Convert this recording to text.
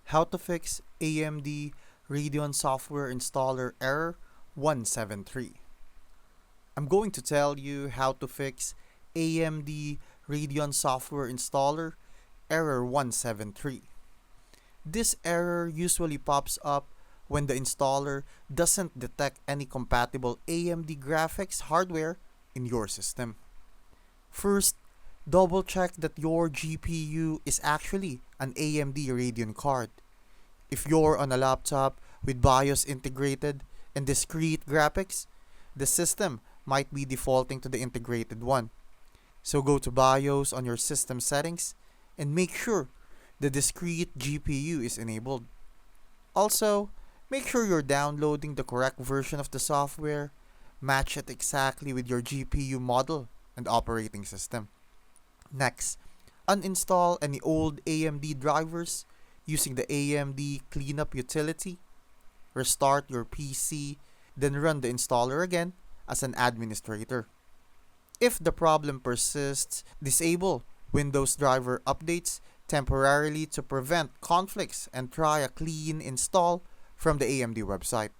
How to fix AMD Radeon software installer error 173. I'm going to tell you how to fix AMD Radeon software installer error 173. This error usually pops up when the installer doesn't detect any compatible AMD graphics hardware in your system. First, double check that your GPU is actually an AMD Radeon card. If you're on a laptop with BIOS integrated and discrete graphics, the system might be defaulting to the integrated one. So go to BIOS on your system settings and make sure the discrete GPU is enabled. Also, make sure you're downloading the correct version of the software, match it exactly with your GPU model and operating system. Next, uninstall any old AMD drivers using the AMD cleanup utility. Restart your PC, then run the installer again as an administrator. If the problem persists, disable Windows driver updates temporarily to prevent conflicts and try a clean install from the AMD website.